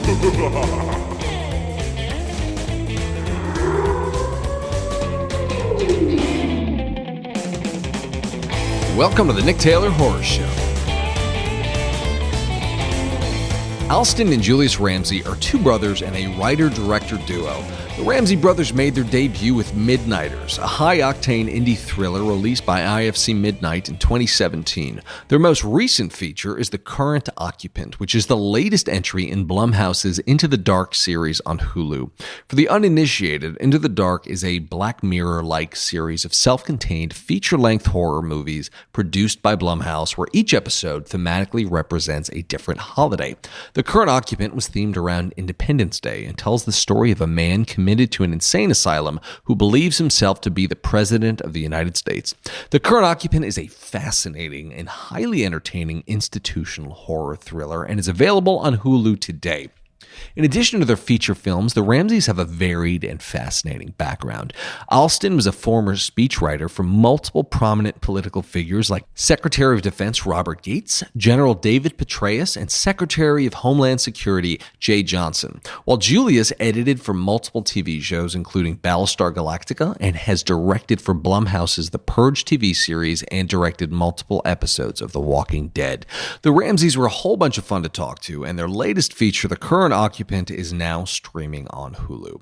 Welcome to the Nick Taylor Horror Show. Alston and Julius Ramsay are two brothers and a writer-director duo. The Ramsay brothers made their debut with Midnighters, a high-octane indie thriller released by IFC Midnight in 2017. Their most recent feature is The Current Occupant, which is the latest entry in Blumhouse's Into the Dark series on Hulu. For the uninitiated, Into the Dark is a Black Mirror-like series of self-contained feature-length horror movies produced by Blumhouse, where each episode thematically represents a different holiday. The Current Occupant was themed around Independence Day and tells the story of a man committed to an insane asylum who believes himself to be the President of the United States. The Current Occupant is a fascinating and highly entertaining institutional horror thriller and is available on Hulu today. In addition to their feature films, the Ramsays have a varied and fascinating background. Alston was a former speechwriter for multiple prominent political figures like Secretary of Defense Robert Gates, General David Petraeus, and Secretary of Homeland Security Jay Johnson, while Julius edited for multiple TV shows including Battlestar Galactica and has directed for Blumhouse's The Purge TV series and directed multiple episodes of The Walking Dead. The Ramsays were a whole bunch of fun to talk to, and their latest feature, The Current Occupant, is now streaming on Hulu.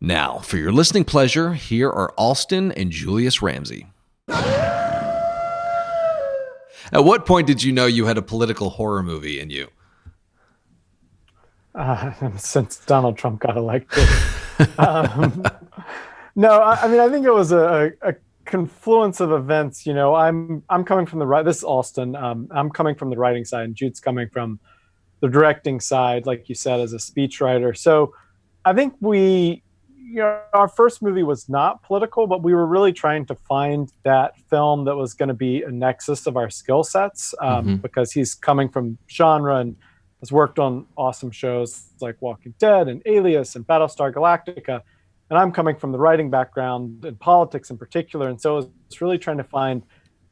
Now, for your listening pleasure, here are Alston and Julius Ramsay. At what point did you know you had a political horror movie in you? Since Donald Trump got elected. No, I mean, I think it was a confluence of events. You know, I'm coming from this is Alston. I'm coming from the writing side, and Jude's coming from the directing side, like you said, as a speechwriter. So I think our first movie was not political, but we were really trying to find that film that was going to be a nexus of our skill sets, because he's coming from genre and has worked on awesome shows like Walking Dead and Alias and Battlestar Galactica. And I'm coming from the writing background and politics in particular. And so it's really trying to find,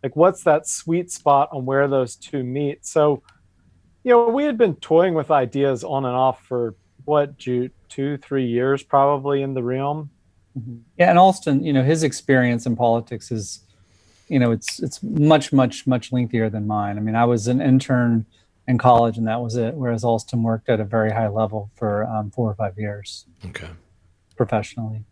like, what's that sweet spot on where those two meet. So, you know, we had been toying with ideas on and off for, 2-3 years probably in the realm. Yeah, and Alston, you know, his experience in politics is, you know, it's much lengthier than mine. I mean, I was an intern in college and that was it, whereas Alston worked at a very high level for 4 or 5 years. Okay. Professionally.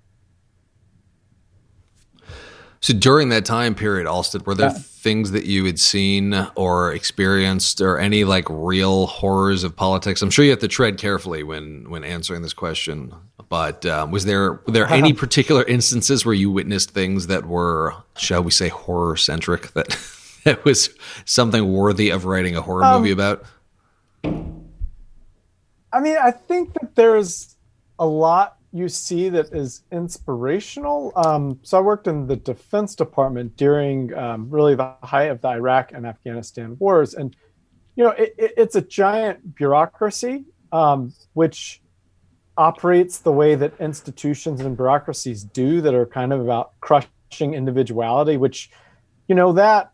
So during that time period, Alston, were there things that you had seen or experienced or any like real horrors of politics? I'm sure you have to tread carefully when answering this question, but were there any particular instances where you witnessed things that were, shall we say, horror centric, that was something worthy of writing a horror movie about? I mean, I think that there's a lot you see that is inspirational. So I worked in the Defense Department during really the height of the Iraq and Afghanistan wars. And, you know, it's a giant bureaucracy, which operates the way that institutions and bureaucracies do, that are kind of about crushing individuality, which, you know, that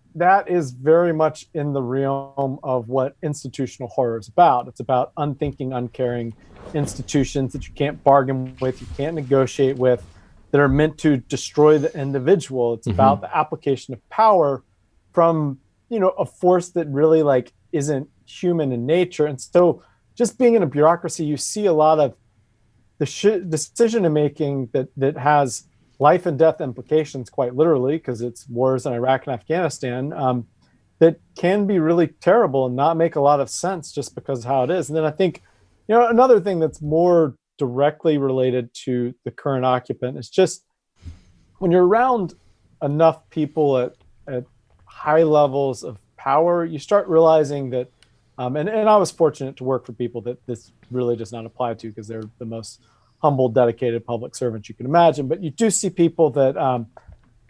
is very much in the realm of what institutional horror is about. It's about unthinking, uncaring institutions that you can't bargain with, you can't negotiate with, that are meant to destroy the individual. It's about the application of power from, you know, a force that really like isn't human in nature. And so just being in a bureaucracy, you see a lot of the decision making that has life and death implications, quite literally, because it's wars in Iraq and Afghanistan, that can be really terrible and not make a lot of sense just because of how it is. And then I think, you know, another thing that's more directly related to The Current Occupant is just when you're around enough people at high levels of power, you start realizing that, and I was fortunate to work for people that this really does not apply to, because they're the most humble, dedicated public servants you can imagine. But you do see people that,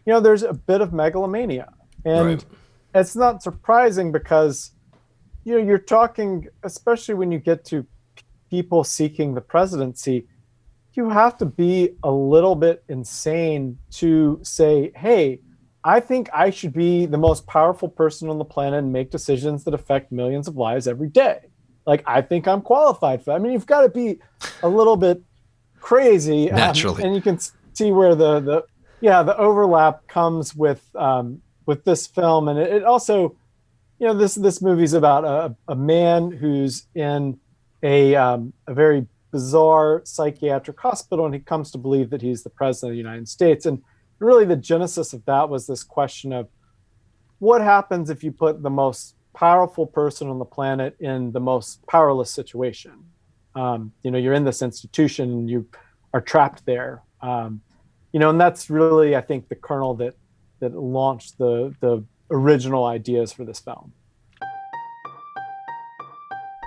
you know, there's a bit of megalomania. And it's not surprising because, you know, you're talking, especially when you get to people seeking the presidency, you have to be a little bit insane to say, hey, I think I should be the most powerful person on the planet and make decisions that affect millions of lives every day. like, I think I'm qualified for that. I mean, you've got to be a little bit crazy. Naturally. And you can see where the overlap comes with this film. And it also, this movie's about a man who's in a very bizarre psychiatric hospital, and he comes to believe that he's the president of the United States. And really the genesis of that was this question of what happens if you put the most powerful person on the planet in the most powerless situation. You're in this institution and you are trapped there. And that's really, I think, the kernel that launched the original ideas for this film.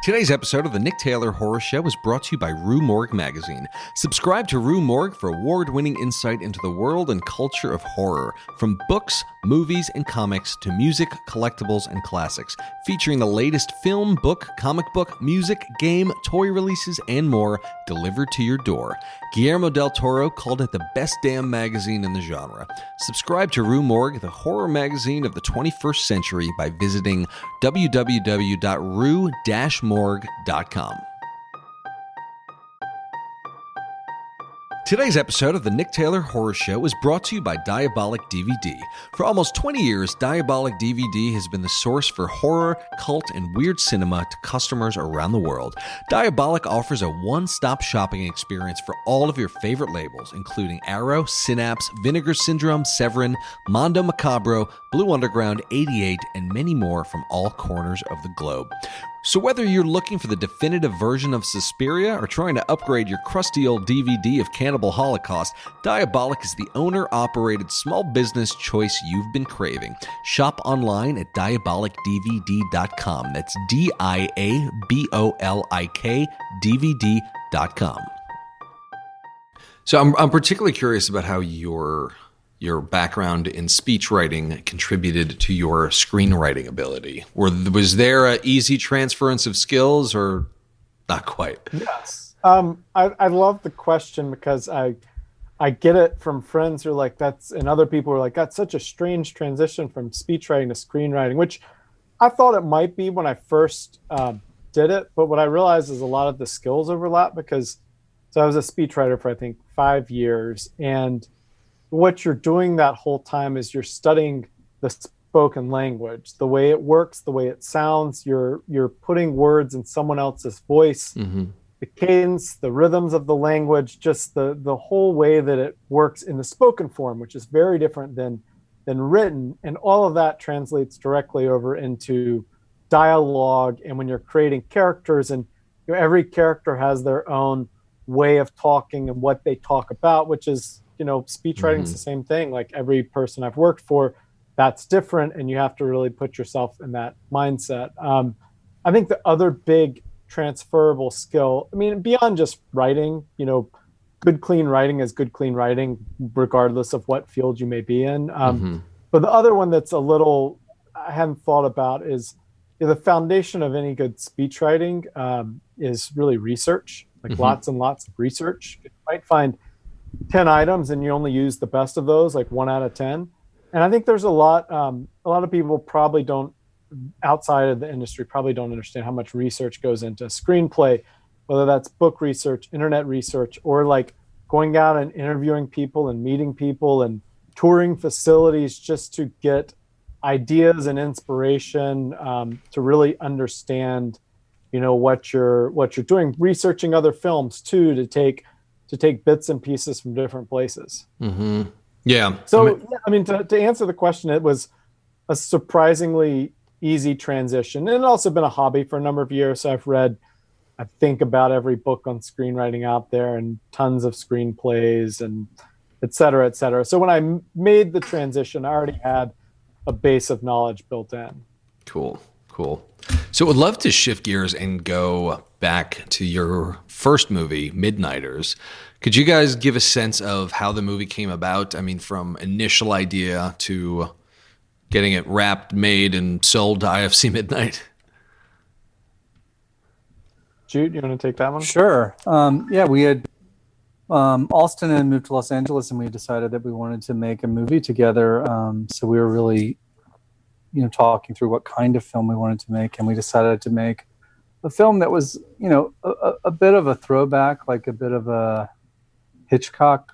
Today's episode of the Nick Taylor Horror Show is brought to you by Rue Morgue magazine. Subscribe to Rue Morgue for award-winning insight into the world and culture of horror, from books, movies, and comics to music, collectibles, and classics, featuring the latest film, book, comic book, music, game, toy releases, and more delivered to your door. Guillermo del Toro called it the best damn magazine in the genre. Subscribe to Rue Morgue, the horror magazine of the 21st century, by visiting www.rue-morgue.com. Today's episode of the Nick Taylor Horror Show is brought to you by Diabolic DVD. For almost 20 years, Diabolic DVD has been the source for horror, cult, and weird cinema to customers around the world. Diabolic offers a one-stop shopping experience for all of your favorite labels, including Arrow, Synapse, Vinegar Syndrome, Severin, Mondo Macabro, Blue Underground, 88, and many more from all corners of the globe. So whether you're looking for the definitive version of Suspiria or trying to upgrade your crusty old DVD of Cannibal Holocaust, Diabolic is the owner-operated small business choice you've been craving. Shop online at diabolicdvd.com. That's DIABOLIK DVD.com. So I'm particularly curious about how your background in speechwriting contributed to your screenwriting ability. Was there an easy transference of skills, or not quite? Yes. I love the question because I get it from friends who are like, and other people are like, that's such a strange transition from speechwriting to screenwriting, which I thought it might be when I first did it. But what I realized is a lot of the skills overlap so I was a speechwriter for, I think, 5 years, and what you're doing that whole time is you're studying the spoken language, the way it works, the way it sounds. You're putting words in someone else's voice, the cadence, the rhythms of the language, just the whole way that it works in the spoken form, which is very different than written. And all of that translates directly over into dialogue. And when you're creating characters, and every character has their own way of talking and what they talk about, which is, speechwriting is the same thing. Like, every person I've worked for, that's different, and you have to really put yourself in that mindset. I think the other big transferable skill, I mean, beyond just writing, good, clean writing is good, clean writing, regardless of what field you may be in. But the other one that's a little I hadn't thought about is the foundation of any good speechwriting is really research, like lots and lots of research. You might find 10 items and you only use the best of those, like 1 out of 10. And I think there's a lot of people probably don't, outside of the industry, probably don't understand how much research goes into a screenplay, whether that's book research, internet research, or like going out and interviewing people and meeting people and touring facilities just to get ideas and inspiration, to really understand, what you're doing, researching other films too, to take bits and pieces from different places. Yeah. So, to answer the question, it was a surprisingly easy transition. And it's also been a hobby for a number of years. So I've read, I think, about every book on screenwriting out there, and tons of screenplays, and et cetera, et cetera. So when I made the transition, I already had a base of knowledge built in. Cool. So I would love to shift gears and go back to your first movie, Midnighters. Could you guys give a sense of how the movie came about? I mean, from initial idea to getting it wrapped, made, and sold to IFC Midnight? Jude, you want to take that one? Sure. We had Alston and moved to Los Angeles, and we decided that we wanted to make a movie together. So we were really, talking through what kind of film we wanted to make, and we decided to make a film that was, a bit of a throwback, like a bit of a Hitchcock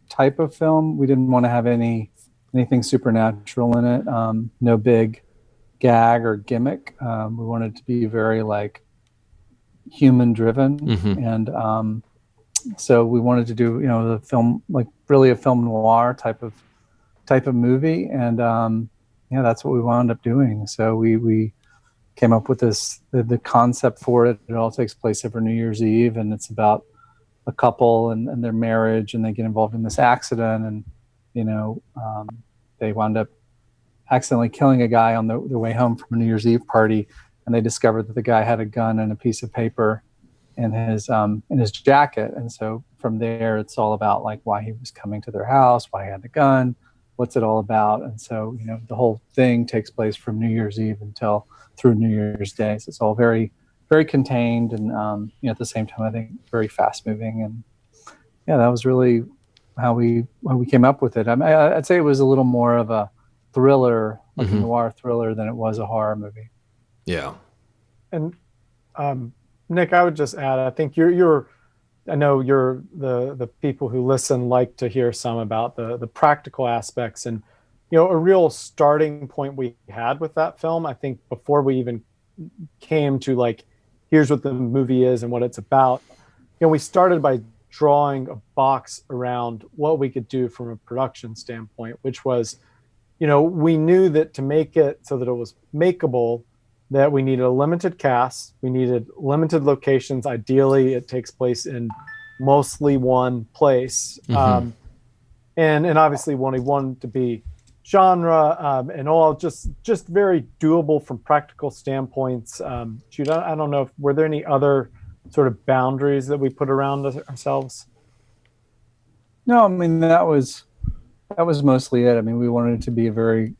type of film. We didn't want to have anything supernatural in it. No big gag or gimmick. We wanted it to be very like human driven. And so we wanted to do, the film, like really a film noir type of movie. And that's what we wound up doing. So we came up with the concept for it. It all takes place over New Year's Eve, and it's about a couple and their marriage, and they get involved in this accident, and they wound up accidentally killing a guy on their way home from a New Year's Eve party, and they discovered that the guy had a gun and a piece of paper in his jacket. And so from there, it's all about like why he was coming to their house, why he had the gun, what's it all about. And so the whole thing takes place from New Year's Eve until through New Year's Day. So it's all very, very contained, and at the same time, I think very fast moving. And that was really how we came up with it. I'd say it was a little more of a thriller, like a noir thriller, than it was a horror movie. Yeah. And Nick, I would just add, I think I know you're the people who listen like to hear some about the practical aspects, and a real starting point we had with that film, I think, before we even came to like, here's what the movie is and what it's about. We started by drawing a box around what we could do from a production standpoint, which was, we knew that to make it so that it was makeable, that we needed a limited cast, we needed limited locations. Ideally, it takes place in mostly one place. And obviously we wanted to be genre and all just very doable from practical standpoints. Jude, I don't know, were there any other sort of boundaries that we put around ourselves? No, I mean, that was mostly it. I mean, we wanted it to be a very,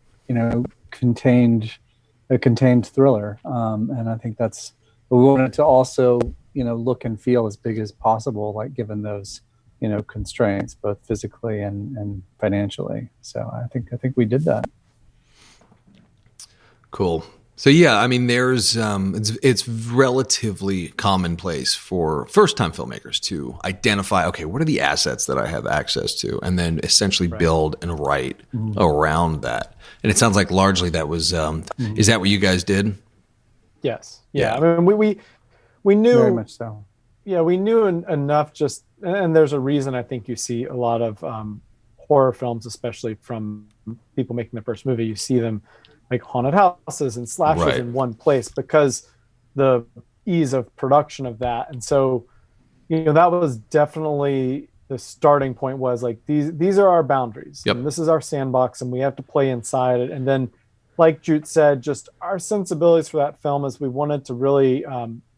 contained thriller. And I think we wanted to also, look and feel as big as possible, like given those, constraints, both physically and financially. So I think we did that. Cool. So yeah, I mean, there's it's relatively commonplace for first-time filmmakers to identify, okay, what are the assets that I have access to, and then essentially build and write around that. And it sounds like largely that was is that what you guys did? Yes. Yeah. I mean, we knew very much so. Yeah, we knew enough. Just, and there's a reason I think you see a lot of horror films, especially from people making their first movie. You see them like haunted houses and slashers in one place because the ease of production of that. And so, that was definitely the starting point, was like, these are our boundaries. Yep. And this is our sandbox, and we have to play inside it. And then, like Jute said, just our sensibilities for that film is we wanted to really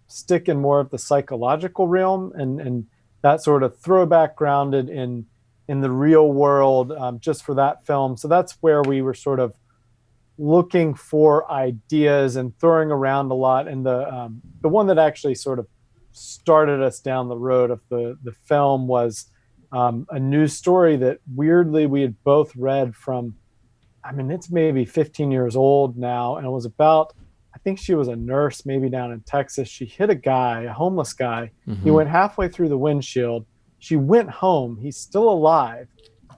stick in more of the psychological realm and that sort of throwback grounded in the real world, just for that film. So that's where we were sort of looking for ideas and throwing around a lot. And the one that actually sort of started us down the road of the film was a news story that weirdly we had both read from, I mean, it's maybe 15 years old now. And it was about, I think she was a nurse, maybe down in Texas. She hit a homeless guy. He went halfway through the windshield. She went home. He's still alive.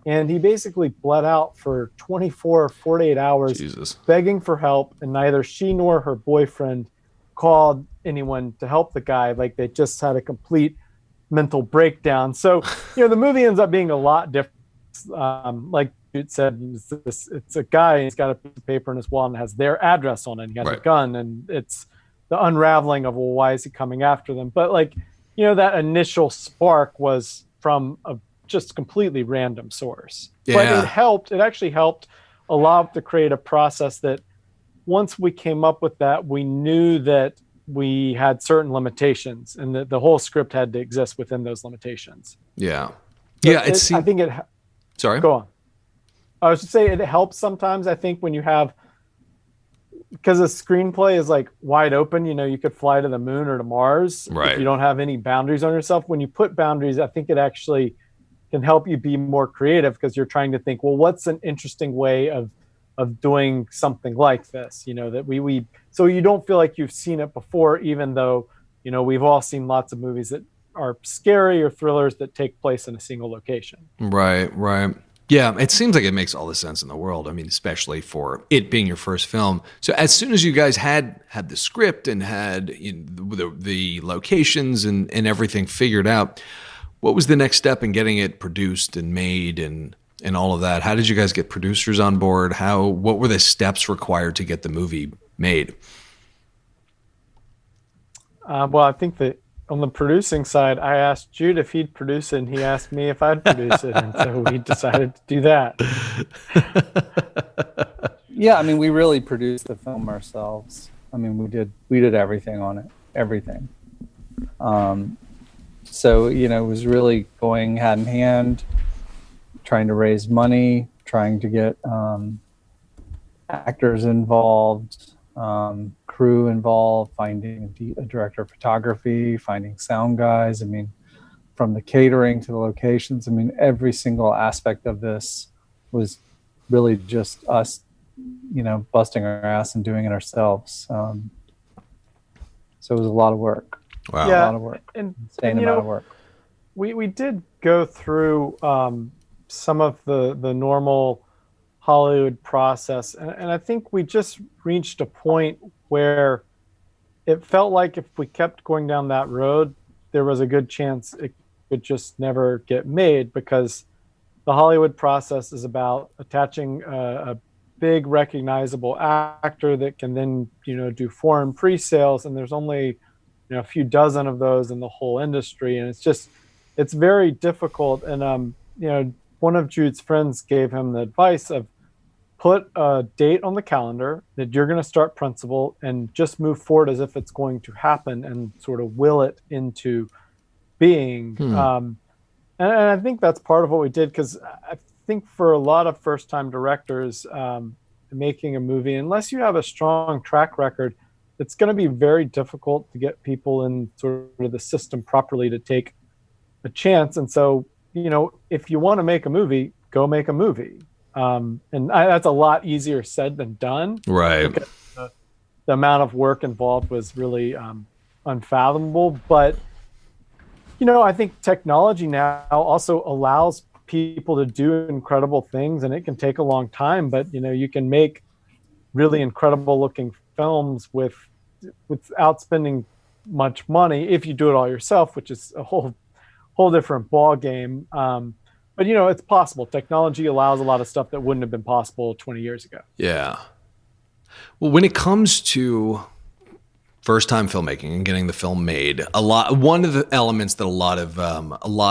And he basically bled out for 24 or 48 hours, begging for help. And neither she nor her boyfriend called anyone to help the guy. Like, they just had a complete mental breakdown. So, the movie ends up being a lot different. Like Jude said, it's a guy, he's got a piece of paper in his wallet and has their address on it. He has a gun, and it's the unraveling of, well, why is he coming after them? But that initial spark was from a just completely random source. But it actually helped a lot to create a process that once we came up with that, we knew that we had certain limitations and that the whole script had to exist within those limitations. Yeah. But I think sorry, go on. I was just saying it helps sometimes, I think, when you have, because a screenplay is like wide open, you could fly to the moon or to Mars if you don't have any boundaries on yourself. When you put boundaries, I think it actually can help you be more creative, because you're trying to think, well, what's an interesting way of of doing something like this, that we so you don't feel like you've seen it before, even though, we've all seen lots of movies that are scary or thrillers that take place in a single location. Right, right. Yeah, it seems like it makes all the sense in the world. I mean, especially for it being your first film. So as soon as you guys had the script and had the locations and everything figured out, what was the next step in getting it produced and made and all of that? How did you guys get producers on board? What were the steps required to get the movie made? Well, I think that on the producing side, I asked Jude if he'd produce it, and he asked me if I'd produce it, and so we decided to do that. Yeah, I mean, we really produced the film ourselves. I mean, we did everything on it, everything. So, it was really going hand in hand, trying to raise money, trying to get actors involved, crew involved, finding a director of photography, finding sound guys. I mean, from the catering to the locations, I mean, every single aspect of this was really just us, busting our ass and doing it ourselves. So it was a lot of work. Wow. Yeah, a lot of work. Insane amount of work. We did go through some of the normal Hollywood process, and I think we just reached a point where it felt like if we kept going down that road, there was a good chance it could just never get made, because the Hollywood process is about attaching a big recognizable actor that can then do foreign pre-sales, and there's only a few dozen of those in the whole industry, and it's very difficult. And one of Jude's friends gave him the advice of put a date on the calendar that you're going to start principal and just move forward as if it's going to happen and sort of will it into being. And I think that's part of what we did, because I think for a lot of first-time directors making a movie, unless you have a strong track record, it's going to be very difficult to get people in sort of the system properly to take a chance. And so, if you want to make a movie, go make a movie. That's a lot easier said than done. Right. The amount of work involved was really unfathomable. But, I think technology now also allows people to do incredible things, and it can take a long time, but, you can make really incredible looking films without spending much money if you do it all yourself, which is a whole different ball game. But it's possible. Technology allows a lot of stuff that wouldn't have been possible 20 years ago. Yeah. Well, when it comes to first-time filmmaking and getting the film made, one of the elements that a lot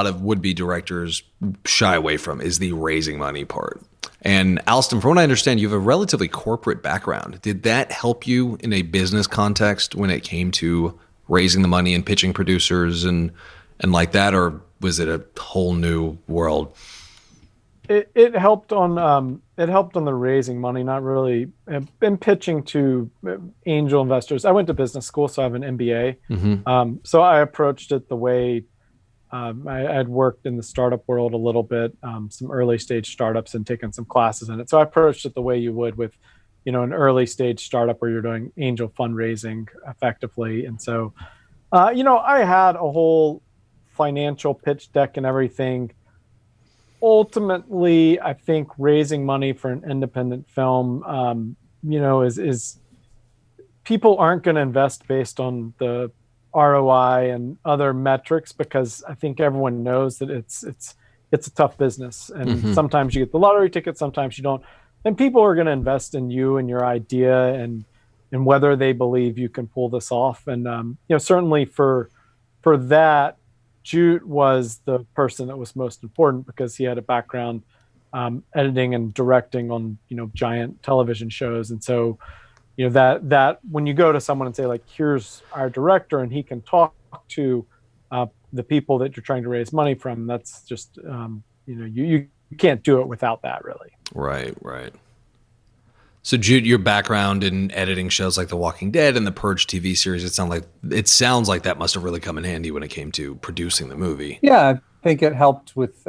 of would-be directors shy away from is the raising money part. And Alston, from what I understand, you have a relatively corporate background. Did that help you in a business context when it came to raising the money and pitching producers and like that, or was it a whole new world? It helped on the raising money, not really. Been pitching to angel investors. I went to business school, so I have an MBA. Mm-hmm. So I approached it the way I'd worked in the startup world a little bit, some early stage startups, and taken some classes in it. So I approached it the way you would with, an early stage startup where you're doing angel fundraising effectively. And so, I had a whole financial pitch deck and everything. Ultimately, I think raising money for an independent film, is people aren't going to invest based on the ROI and other metrics, because I think everyone knows that it's a tough business, and Mm-hmm. sometimes you get the lottery ticket, sometimes you don't. And people are going to invest in you and your idea and whether they believe you can pull this off. And certainly for that, Jude was the person that was most important, because he had a background editing and directing on giant television shows. And so that when you go to someone and say, like, here's our director and he can talk to the people that you're trying to raise money from, that's just you can't do it without that, really. Right. So Jude, your background in editing shows like The Walking Dead and the Purge TV series, it sounds like that must have really come in handy when it came to producing the movie. Yeah, think it helped with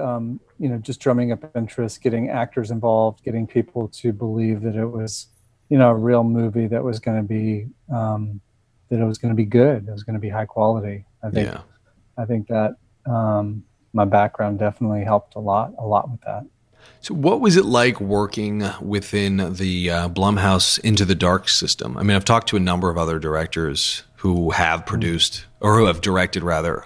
just drumming up interest, getting actors involved, getting people to believe that it was a real movie that was going to be good, it was going to be high quality. I think that my background definitely helped a lot with that. So what was it like working within the Blumhouse Into the Dark system? I mean, I've talked to a number of other directors who have produced, or who have directed rather,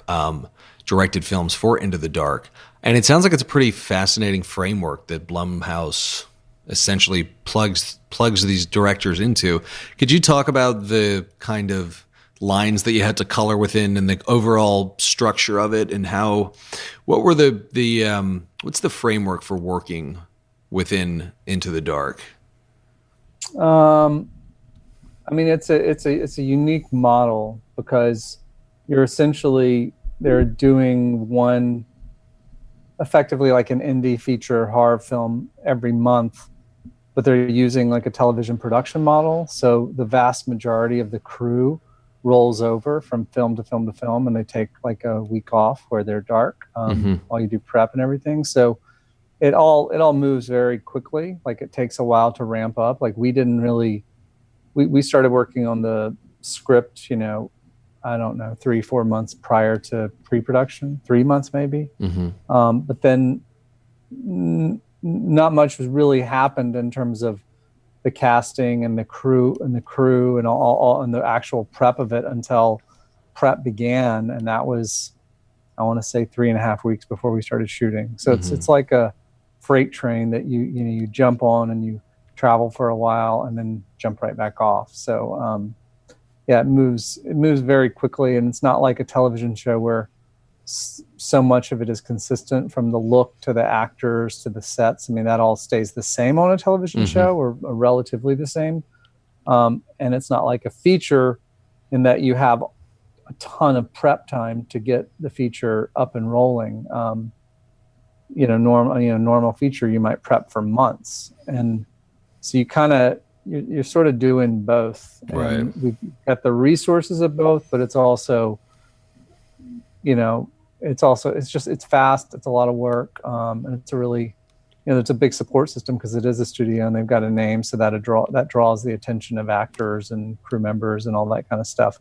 directed films for Into the Dark. And it sounds like it's a pretty fascinating framework that Blumhouse essentially plugs these directors into. Could you talk about the kind of lines that you had to color within and the overall structure of it, and what were what's the framework for working within Into the Dark? I mean, it's a unique model because they're doing one, effectively like an indie feature horror film every month, but they're using like a television production model. So the vast majority of the crew rolls over from film to film to film, and they take like a week off where they're dark while you do prep and everything. So it all moves very quickly. Like it takes a while to ramp up. Like we started working on the script, I don't know, 3-4 months prior to pre-production, 3 months maybe. But then not much was really happened in terms of the casting and the crew and all and the actual prep of it until prep began, and that was, I want to say, 3.5 weeks before we started shooting. So it's like a freight train that you jump on and you travel for a while and then jump right back off. So it moves very quickly, and it's not like a television show where so much of it is consistent, from the look to the actors to the sets. I mean, that all stays the same on a television show, or relatively the same. And it's not like a feature in that you have a ton of prep time to get the feature up and rolling. Normal feature, you might prep for months. And so you're sort of doing both. Right. And we've got the resources of both, but it's also, it's fast. It's a lot of work. And it's a really, it's a big support system because it is a studio and they've got a name. So that draws the attention of actors and crew members and all that kind of stuff.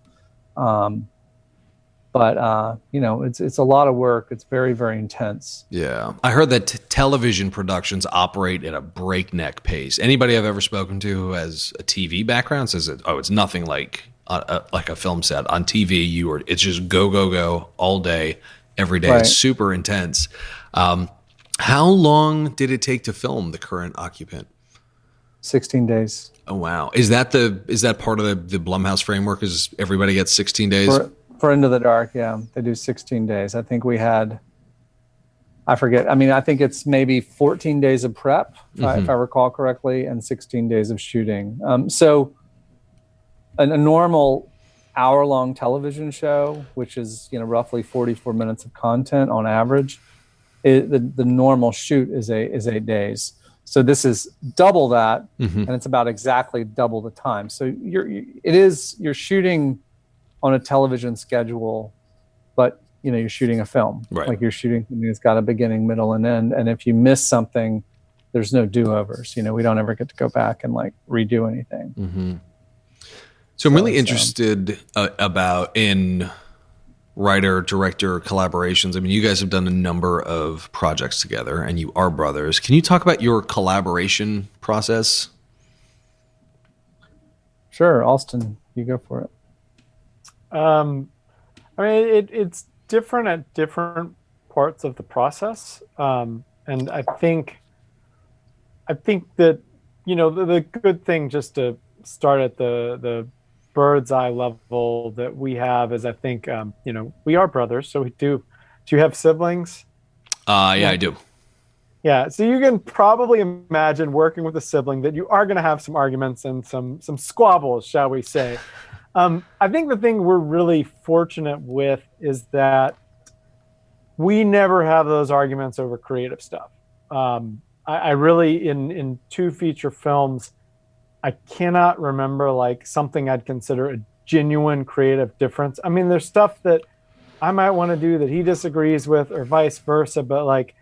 But it's a lot of work. It's very, very intense. Yeah. I heard that television productions operate at a breakneck pace. Anybody I've ever spoken to who has a TV background says it's nothing like a film set. On TV, it's just go all day, every day. Right. It's super intense. How long did it take to film The Current Occupant? 16 days. Oh, wow. Is that part of the Blumhouse framework? Is everybody gets 16 days? For Into the Dark, yeah. They do 16 days. I think we had, I forget. I mean, I think it's maybe 14 days of prep, if I recall correctly, and 16 days of shooting. So a normal hour-long television show, which is roughly 44 minutes of content on average, the normal shoot is 8 days. So this is double that, and it's about exactly double the time. So you're shooting on a television schedule, but you're shooting a film. Right. Like you're shooting something that's got a beginning, middle, and end. And if you miss something, there's no do-overs. We don't ever get to go back and redo anything. So I'm really interested about in writer-director collaborations. I mean, you guys have done a number of projects together, and you are brothers. Can you talk about your collaboration process? Sure, Alston, you go for it. I mean, it's different at different parts of the process, and I think that the good thing, just to start at the bird's eye level that we have, is I think we are brothers, so we do. Do you have siblings? Yeah, I do. Yeah, so you can probably imagine working with a sibling that you are going to have some arguments and some squabbles, shall we say. I think the thing we're really fortunate with is that we never have those arguments over creative stuff. I really, in 2 feature films, I cannot remember something I'd consider a genuine creative difference. I mean, there's stuff that I might want to do that he disagrees with, or vice versa. But like,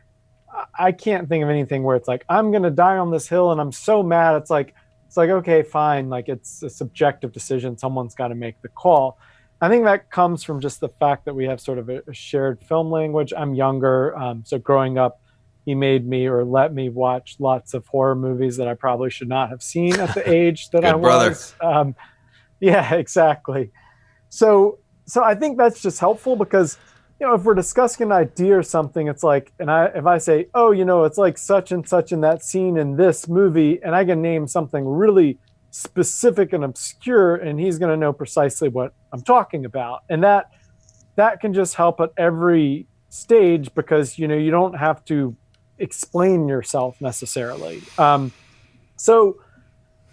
I can't think of anything where it's like, I'm going to die on this hill and I'm so mad. It's like, okay, fine. Like, it's a subjective decision. Someone's got to make the call. I think that comes from just the fact that we have sort of a shared film language. I'm younger. So growing up, he made me or let me watch lots of horror movies that I probably should not have seen at the age that I was. Yeah, exactly. So I think that's just helpful because, if we're discussing an idea or something, it's like, if I say, oh, it's like such and such in that scene in this movie, and I can name something really specific and obscure, and he's going to know precisely what I'm talking about. And that can just help at every stage because, you don't have to explain yourself necessarily. So,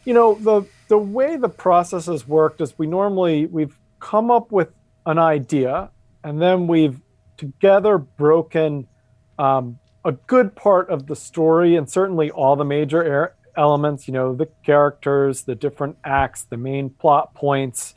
the way the process has worked is we've come up with an idea, and then we've together broken a good part of the story, and certainly all the major elements, the characters, the different acts, the main plot points,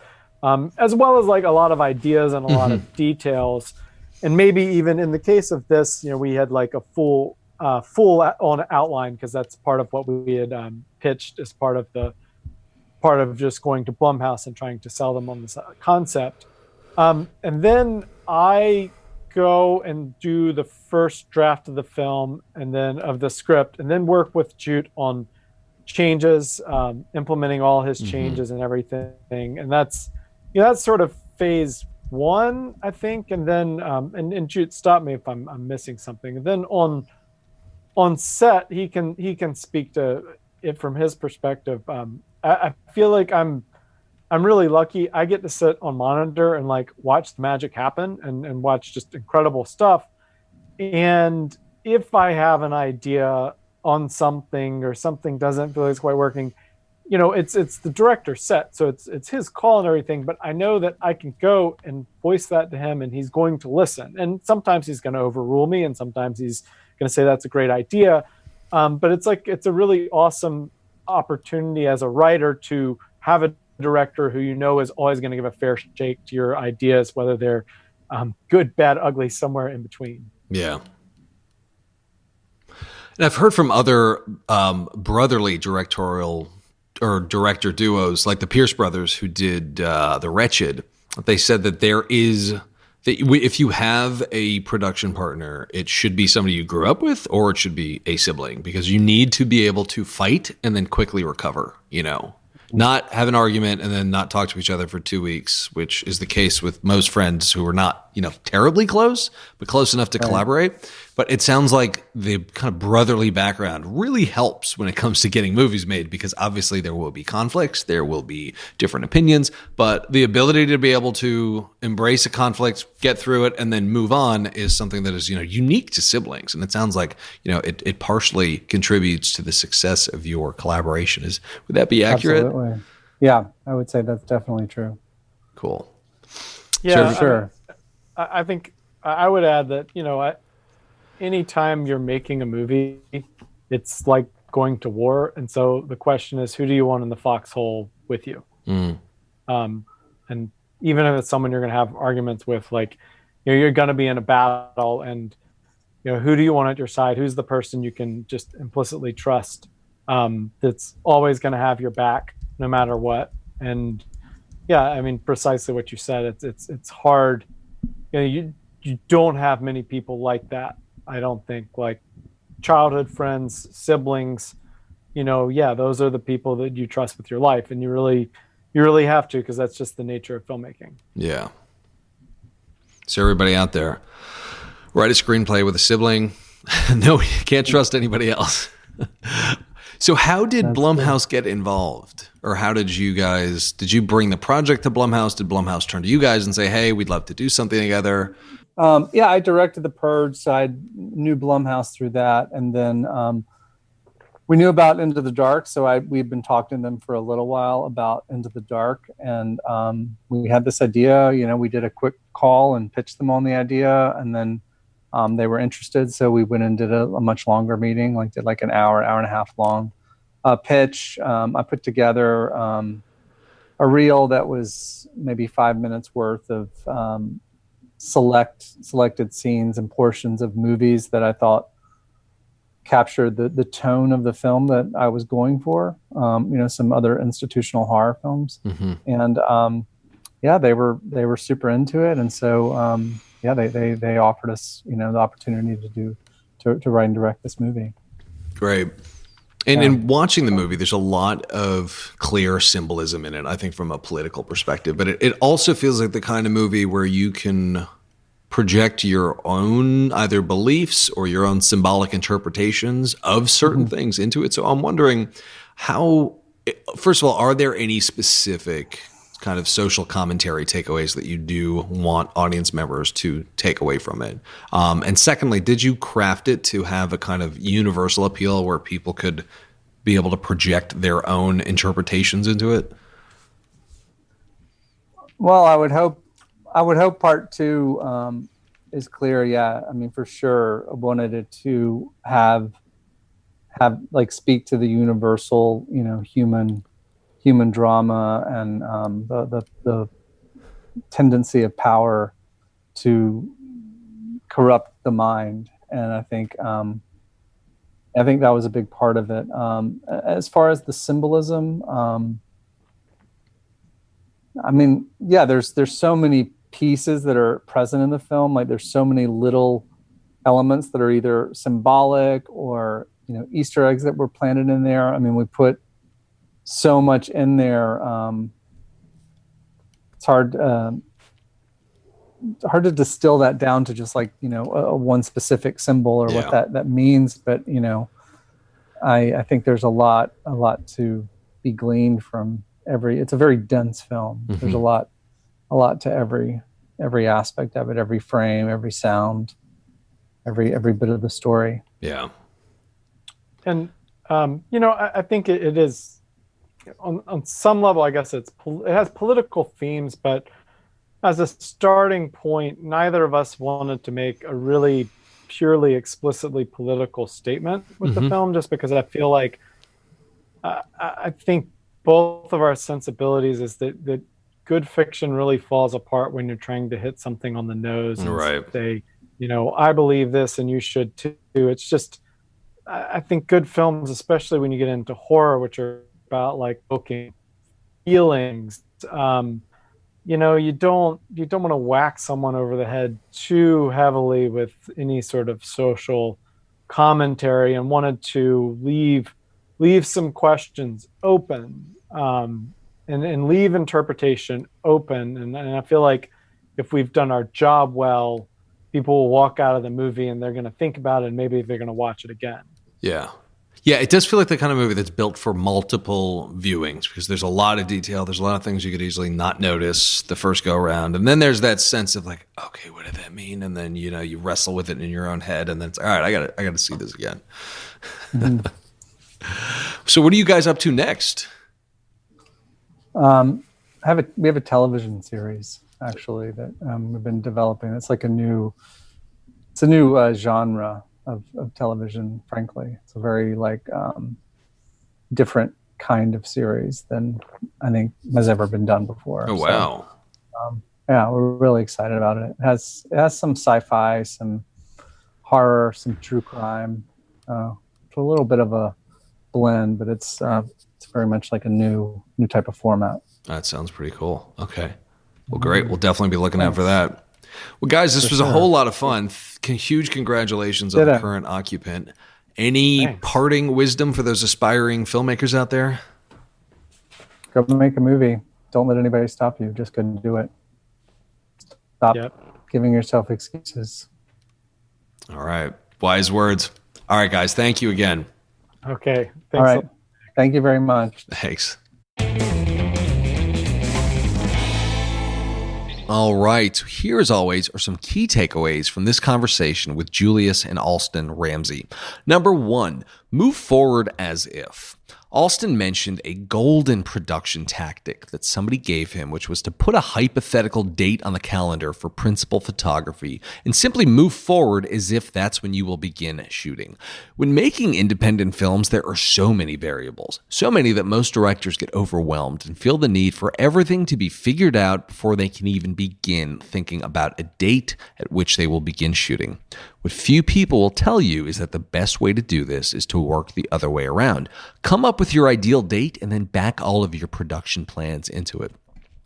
as well as like a lot of ideas and a lot of details. And maybe even in the case of this, we had like a full on outline, because that's part of what we had pitched as part of just going to Blumhouse and trying to sell them on this concept. And then I go and do the first draft of the film and then of the script, and then work with Jute on changes, implementing all his changes and everything. And that's sort of phase one, I think. And then and Jute, stop me if I'm missing something. And then on set, he can speak to it from his perspective. I feel like I'm really lucky. I get to sit on monitor and like watch the magic happen and watch just incredible stuff. And if I have an idea on something or something doesn't feel like it's quite working, it's the director's set. So it's his call and everything, but I know that I can go and voice that to him and he's going to listen. And sometimes he's going to overrule me and sometimes he's going to say that's a great idea. But it's a really awesome opportunity as a writer to have a director who is always going to give a fair shake to your ideas, whether they're good, bad, ugly, somewhere in between. Yeah. And I've heard from other brotherly directorial or director duos like the Pierce brothers who did The Wretched. They said that if you have a production partner, it should be somebody you grew up with or it should be a sibling, because you need to be able to fight and then quickly recover, not have an argument and then not talk to each other for 2 weeks, which is the case with most friends who are not, terribly close, but close enough to collaborate. But it sounds like the kind of brotherly background really helps when it comes to getting movies made, because obviously there will be conflicts, there will be different opinions, but the ability to be able to embrace a conflict, get through it, and then move on is something that is, unique to siblings. And it sounds like, it partially contributes to the success of your collaboration. Would that be accurate? Absolutely. Yeah, I would say that's definitely true. Cool. Yeah, sure. I think I would add that, anytime you're making a movie, it's like going to war. And so the question is, who do you want in the foxhole with you? And even if it's someone you're going to have arguments with, like, you're going to be in a battle, and, who do you want at your side? Who's the person you can just implicitly trust, that's always going to have your back no matter what? And yeah, I mean, precisely what you said. It's hard. You don't have many people like that. I don't think, like childhood friends, siblings, those are the people that you trust with your life, and you really have to, because that's just the nature of filmmaking. Yeah. So everybody out there, write a screenplay with a sibling. No, you can't trust anybody else. So how did Blumhouse get involved? Or how did you bring the project to Blumhouse? Did Blumhouse turn to you guys and say, hey, we'd love to do something together? Yeah, I directed The Purge, so I knew Blumhouse through that. And then we knew about Into the Dark, so we'd been talking to them for a little while about Into the Dark. And we had this idea, we did a quick call and pitched them on the idea. And then they were interested, so we went and did a much longer meeting, did an hour and a half long pitch. I put together a reel that was maybe 5 minutes worth of selected scenes and portions of movies that I thought captured the tone of the film that I was going for. Some other institutional horror films, and they were super into it, and so they offered us the opportunity to write and direct this movie. Great. And in watching the movie, there's a lot of clear symbolism in it, I think, from a political perspective. But it also feels like the kind of movie where you can project your own either beliefs or your own symbolic interpretations of certain things into it. So I'm wondering first of all, are there any specific kind of social commentary takeaways that you do want audience members to take away from it? And secondly, did you craft it to have a kind of universal appeal where people could be able to project their own interpretations into it? Well, I would hope part two is clear. Yeah, I mean, for sure, I wanted it to have like speak to the universal, human drama and the tendency of power to corrupt the mind, and I think that was a big part of it. As far as the symbolism, there's so many pieces that are present in the film. Like there's so many little elements that are either symbolic or Easter eggs that were planted in there. I mean, we put so much in there. It's hard to distill that down to just like a one specific symbol or what that means. But I think there's a lot to be gleaned from every. It's a very dense film. There's a lot to every aspect of it, every frame, every sound, every bit of the story. Yeah. And I think it is on some level. I guess it has political themes, but as a starting point, neither of us wanted to make a really purely explicitly political statement with the film, just because I feel like I think both of our sensibilities is that good fiction really falls apart when you're trying to hit something on the nose and say, I believe this and you should too. It's just, I think good films, especially when you get into horror, which are about like evoking feelings, you don't want to whack someone over the head too heavily with any sort of social commentary, and wanted to leave some questions open, and leave interpretation open. And I feel like if we've done our job well, people will walk out of the movie and they're going to think about it, and maybe they're going to watch it again. Yeah. Yeah, it does feel like the kind of movie that's built for multiple viewings, because there's a lot of detail. There's a lot of things you could easily not notice the first go around. And then there's that sense of like, okay, what did that mean? And then, you wrestle with it in your own head, and then it's all right, I got to see this again. So what are you guys up to next? We have a television series actually that we've been developing. It's like a new genre of television. Frankly, it's a very different kind of series than I think has ever been done before. Oh wow! So, we're really excited about it. It has some sci-fi, some horror, some true crime. It's a little bit of a blend, but it's very much like a new type of format. That sounds pretty cool. Okay. Well, great. We'll definitely be looking out for that. Well, guys, this was a whole lot of fun. Huge congratulations on The Current Occupant. Any parting wisdom for those aspiring filmmakers out there? Go make a movie. Don't let anybody stop you. Just go do it. Stop giving yourself excuses. All right. Wise words. All right, guys. Thank you again. Okay. Thanks. All right. Thank you very much. Thanks. All right. So here, as always, are some key takeaways from this conversation with Julius and Alston Ramsay. Number one, move forward as if. Alston mentioned a golden production tactic that somebody gave him, which was to put a hypothetical date on the calendar for principal photography and simply move forward as if that's when you will begin shooting. When making independent films, there are so many variables, so many that most directors get overwhelmed and feel the need for everything to be figured out before they can even begin thinking about a date at which they will begin shooting. What few people will tell you is that the best way to do this is to work the other way around. Come up with your ideal date and then back all of your production plans into it.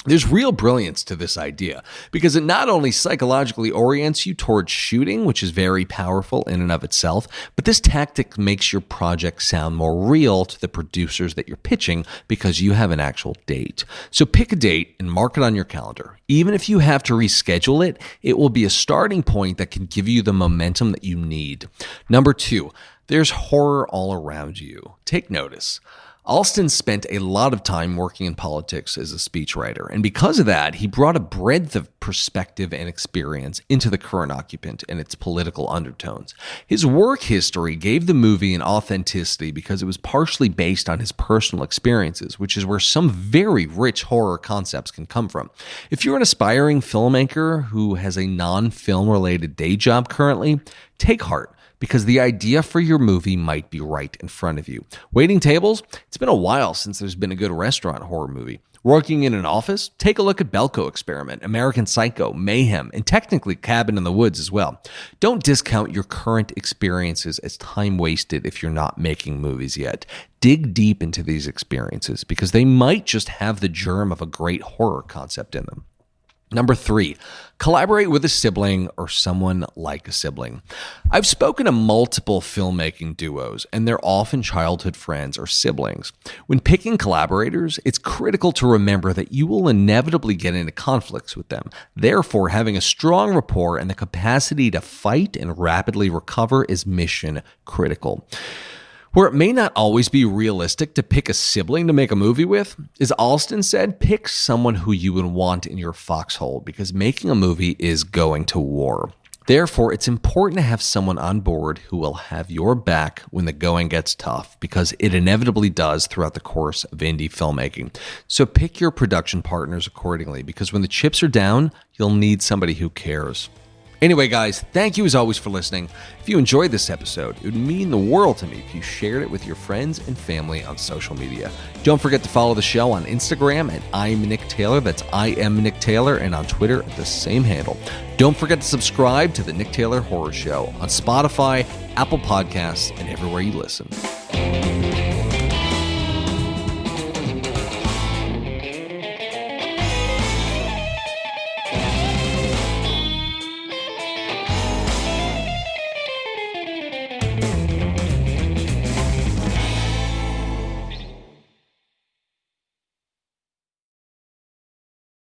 There's real brilliance to this idea because it not only psychologically orients you towards shooting, which is very powerful in and of itself, but this tactic makes your project sound more real to the producers that you're pitching because you have an actual date. So pick a date and mark it on your calendar. Even if you have to reschedule it, it will be a starting point that can give you the momentum that you need. Number 2, there's horror all around you. Take notice. Alston spent a lot of time working in politics as a speechwriter, and because of that, he brought a breadth of perspective and experience into The Current Occupant and its political undertones. His work history gave the movie an authenticity because it was partially based on his personal experiences, which is where some very rich horror concepts can come from. If you're an aspiring filmmaker who has a non-film related day job currently, take heart, because the idea for your movie might be right in front of you. Waiting tables? It's been a while since there's been a good restaurant horror movie. Working in an office? Take a look at Belko Experiment, American Psycho, Mayhem, and technically Cabin in the Woods as well. Don't discount your current experiences as time wasted if you're not making movies yet. Dig deep into these experiences because they might just have the germ of a great horror concept in them. Number 3, collaborate with a sibling or someone like a sibling. I've spoken to multiple filmmaking duos, and they're often childhood friends or siblings. When picking collaborators, it's critical to remember that you will inevitably get into conflicts with them. Therefore, having a strong rapport and the capacity to fight and rapidly recover is mission critical. Where it may not always be realistic to pick a sibling to make a movie with, as Alston said, pick someone who you would want in your foxhole because making a movie is going to war. Therefore, it's important to have someone on board who will have your back when the going gets tough because it inevitably does throughout the course of indie filmmaking. So pick your production partners accordingly because when the chips are down, you'll need somebody who cares. Anyway, guys, thank you as always for listening. If you enjoyed this episode, it would mean the world to me if you shared it with your friends and family on social media. Don't forget to follow the show on Instagram at I'm Nick Taylor. That's I am Nick Taylor, and on Twitter at the same handle. Don't forget to subscribe to the Nick Taylor Horror Show on Spotify, Apple Podcasts, and everywhere you listen.